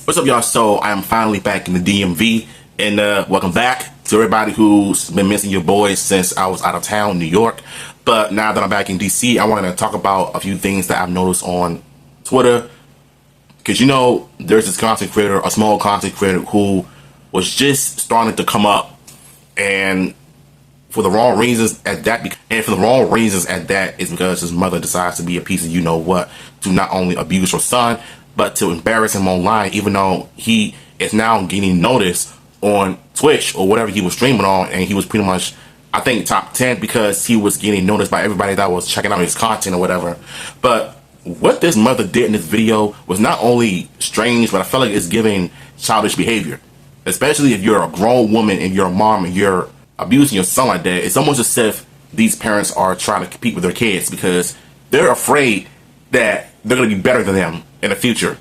What's up, y'all? So I am finally back in the DMV, and welcome back to everybody who's been missing your boys since I was out of town, New York. But now that I'm back in DC, I wanted to talk about a few things that I've noticed on Twitter. Because, you know, there's this content creator, a small content creator, who was just starting to come up, and for the wrong reasons at that, is because his mother decides to be a piece of you-know-what, to not only abuse her son, but to embarrass him online, even though he is now getting noticed on Twitch or whatever he was streaming on, and he was pretty much, I think, top 10 because he was getting noticed by everybody that was checking out his content or whatever. But what this mother did in this video was not only strange, but I felt like it's giving childish behavior. Especially if you're a grown woman and you're a mom and you're abusing your son like that. It's almost as if these parents are trying to compete with their kids because they're afraid that they're going to be better than them in the future.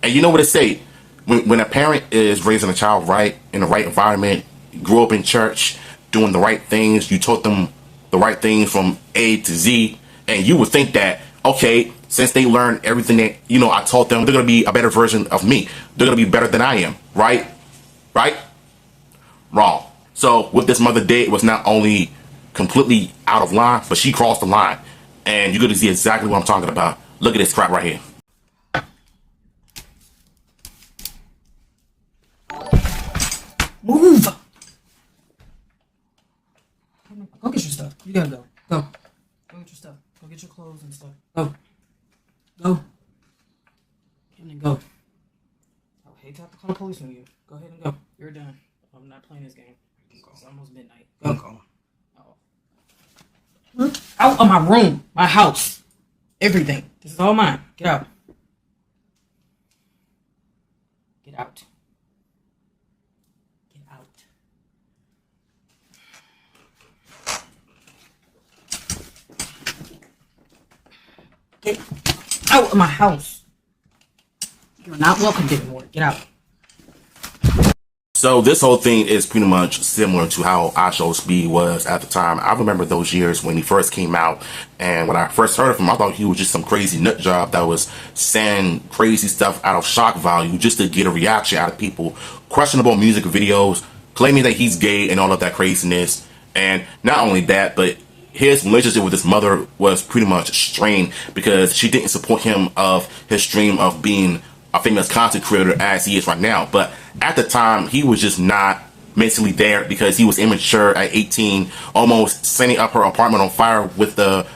And you know what they say, when a parent is raising a child right, in the right environment, grew up in church, doing the right things, you taught them the right things from A to Z, and you would think that, okay, since they learned everything that, I taught them, they're going to be a better version of me. They're going to be better than I am, right? Right? Wrong. So what this mother did was not only completely out of line, but she crossed the line. And you're going to see exactly what I'm talking about. Look at this crap right here. Move! Go get your stuff. You gotta go. Go. Go get your stuff. Go get your clothes and stuff. Go. Go. And then go. I hate to have to call the police on you. Go ahead and go. You're done. I'm not playing this game. It's almost midnight. Go. Oh. Out of my room. My house. Everything. This is all mine. Get out. Get out. Get out. Get out of my house. You're not welcome anymore. Get out. So this whole thing is pretty much similar to how IShowSpeed was at the time. I remember those years when he first came out, and when I first heard of him, I thought he was just some crazy nut job that was saying crazy stuff out of shock value just to get a reaction out of people. Questionable music videos, claiming that he's gay and all of that craziness. And not only that, but his relationship with his mother was pretty much strained because she didn't support him of his dream of being a famous content creator as he is right now. But at the time, he was just not mentally there because he was immature at 18, almost setting up her apartment on fire with the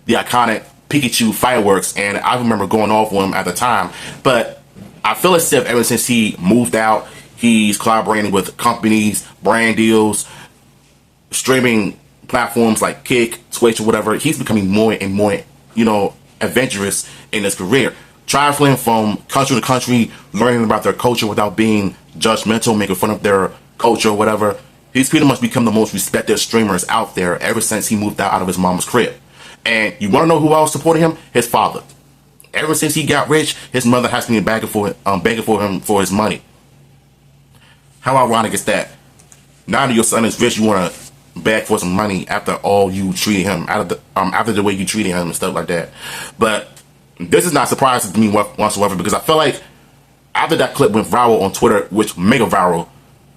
iconic Pikachu fireworks. And I remember going off with him at the time. But I feel as if ever since he moved out, he's collaborating with companies, brand deals, streaming platforms like Kick, Twitch, or whatever. He's becoming more and more, adventurous in his career. Traveling from country to country, learning about their culture without being judgmental, making fun of their culture or whatever. He's pretty much become the most respected streamers out there ever since he moved out of his mom's crib. And you want to know who else supported him? His father. Ever since he got rich, his mother has been begging for him for his money. How ironic is that? Now that your son is rich, you want to beg for some money after all you treated him, after the way you treated him and stuff like that. But this is not surprising to me whatsoever because I feel like after that clip went viral on Twitter, which mega viral,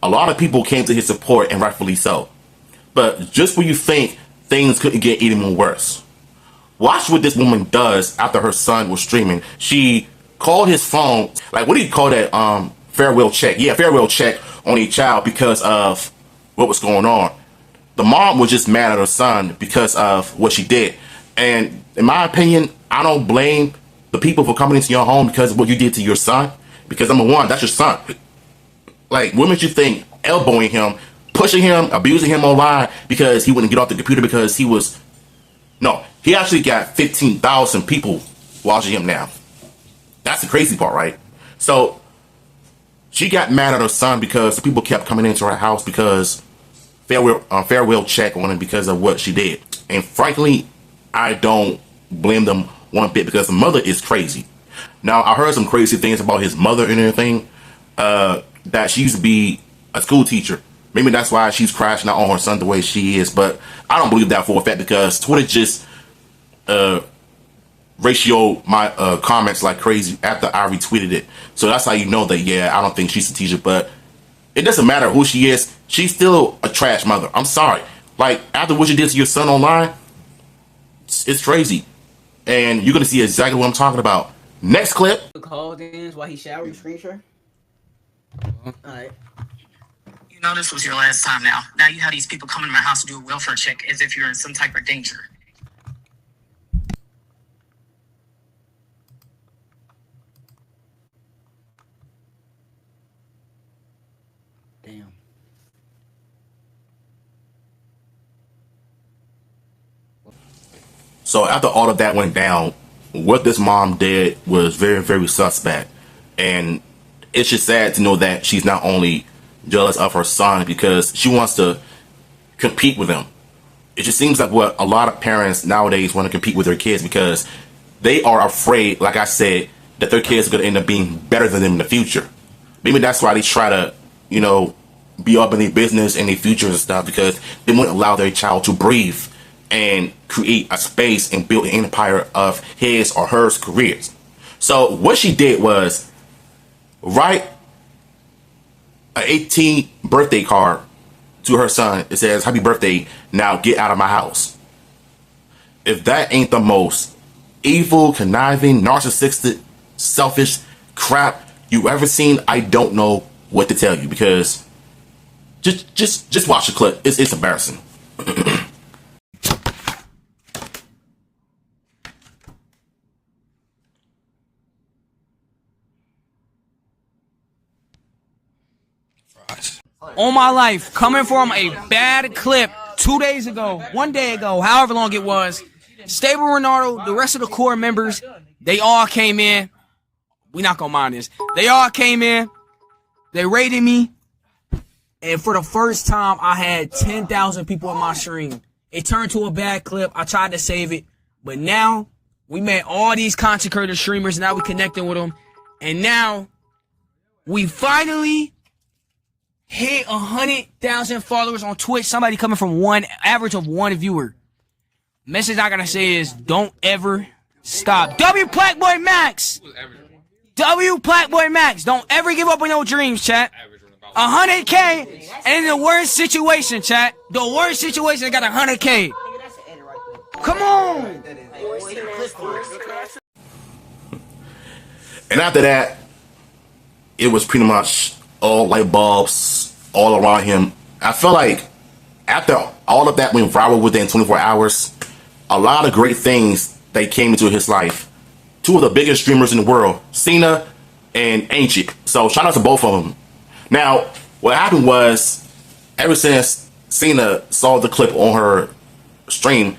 a lot of people came to his support, and rightfully so. But just when you think things couldn't get any more worse, watch what this woman does after her son was streaming. She called his phone, like, what do you call that? Farewell check. Yeah, farewell check on a child because of what was going on. The mom was just mad at her son because of what she did. And in my opinion, I don't blame the people for coming into your home because of what you did to your son. Because number one, that's your son. Like, what makes you think elbowing him, pushing him, abusing him online because he wouldn't get off the computer because he was... No, he actually got 15,000 people watching him now. That's the crazy part, right? So, she got mad at her son because the people kept coming into her house because farewell check on him because of what she did. And frankly, I don't blame them one bit because the mother is crazy. Now, I heard some crazy things about his mother and everything, that she used to be a school teacher. Maybe that's why she's crashing out on her son the way she is, but I don't believe that for a fact because Twitter just ratio my comments like crazy after I retweeted it. So that's how you know that, yeah, I don't think she's strategic. But it doesn't matter who she is. She's still a trash mother. I'm sorry. Like, after what you did to your son online, it's crazy. And you're going to see exactly what I'm talking about. Next clip. Called in while he showered, screen share. Alright. You know this was your last time now. Now you have these people coming to my house to do a welfare check as if you're in some type of danger. Damn. So after all of that went down, what this mom did was very, very suspect. And it's just sad to know that she's not only jealous of her son because she wants to compete with him. It just seems like what a lot of parents nowadays want to compete with their kids because they are afraid, like I said, that their kids are going to end up being better than them in the future. Maybe that's why they try to, you know, be up in their business and their futures and stuff, because they won't allow their child to breathe and create a space and build an empire of his or her careers. So what she did was write an 18th birthday card to her son. It says, "Happy birthday, now get out of my house." If that ain't the most evil, conniving, narcissistic, selfish crap you ever seen, I don't know what to tell you, because just watch the clip. It's embarrassing. On my life, coming from a bad clip 2 days ago, 1 day ago, however long it was, Stable Ronaldo, the rest of the core members, they all came in. We not gonna mind this. They all came in. They rated me. And for the first time, I had 10,000 people in my stream. It turned to a bad clip. I tried to save it. But now, we met all these content creator streamers. Now we connecting with them. And now, we finally hit 100,000 followers on Twitch. Somebody coming from average of one viewer. Message I gotta say is, don't ever stop. W Blackboy Max. W Blackboy Max. Don't ever give up on your dreams, chat. 100K and in the worst situation, chat. The worst situation, I got 100K. Come on. And after that, it was pretty much all light bulbs all around him. I feel like after all of that went viral within 24 hours, a lot of great things that came into his life. Two of the biggest streamers in the world, Cena and Ancient. So shout out to both of them. Now, what happened was, ever since Cena saw the clip on her stream,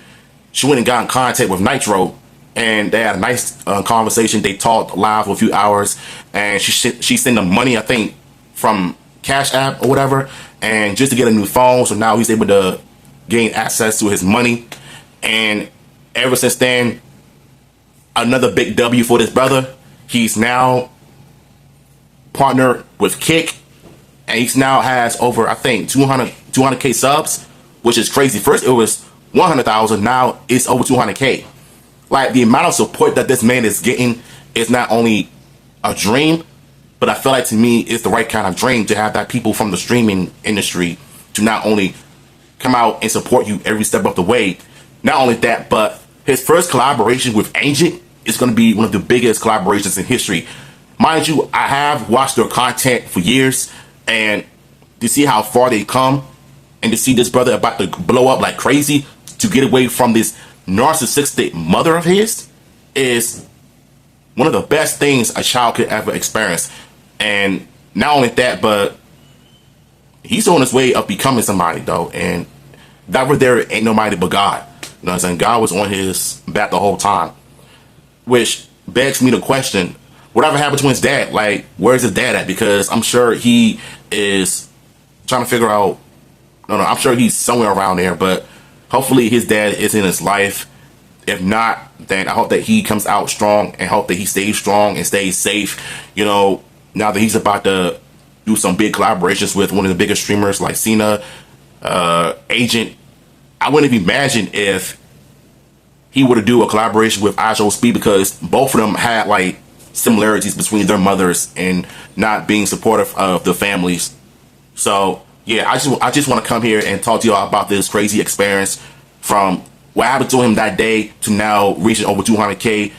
she went and got in contact with Nitro, and they had a nice conversation. They talked live for a few hours, and she sent him money, I think, from Cash App or whatever, and just to get a new phone. So now he's able to gain access to his money. And ever since then, another big W for this brother. He's now partnered with Kick, and he now has over, I think, 200K subs, which is crazy. First it was 100,000, now it's over 200K. Like, the amount of support that this man is getting is not only a dream, but I feel like, to me, it's the right kind of dream to have that people from the streaming industry to not only come out and support you every step of the way. Not only that, but his first collaboration with Ancient is going to be one of the biggest collaborations in history. Mind you, I have watched their content for years, and to see how far they come, and to see this brother about to blow up like crazy to get away from this narcissistic mother of his, is one of the best things a child could ever experience. And not only that, but he's on his way of becoming somebody, though. And that right there ain't nobody but God. You know what I'm saying? God was on his back the whole time. Which begs me to question, whatever happened to his dad? Like, where's his dad at? Because I'm sure he is trying to figure out, I'm sure he's somewhere around there, but hopefully his dad is in his life. If not, then I hope that he comes out strong, and hope that he stays strong and stays safe. You know, now that he's about to do some big collaborations with one of the biggest streamers like Cena, Agent, I wouldn't even imagine if he were to do a collaboration with Ajo Speed, because both of them had like similarities between their mothers and not being supportive of the families. So yeah, I just want to come here and talk to y'all about this crazy experience from what happened to him that day to now reaching over 200K,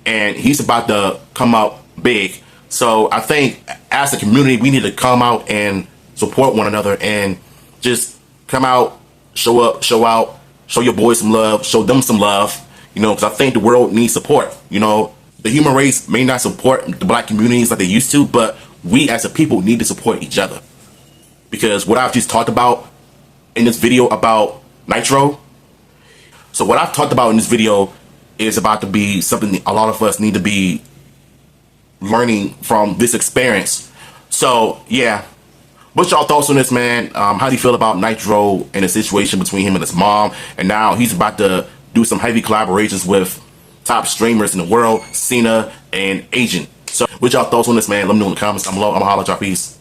and he's about to come out big. So I think as a community, we need to come out and support one another and just come out, show up, show out, show your boys some love, show them some love, you know, because I think the world needs support. You know, the human race may not support the black communities like they used to, but we as a people need to support each other. Because what I've just talked about in this video about Nitro, so what I've talked about in this video is about to be something a lot of us need to be learning from this experience. So yeah, what's y'all thoughts on this, man? How do you feel about Nitro and the situation between him and his mom? And now he's about to do some heavy collaborations with top streamers in the world, Cena and Agent. So what y'all thoughts on this, man? Let me know in the comments down below. I'm gonna holler at y'all. Peace.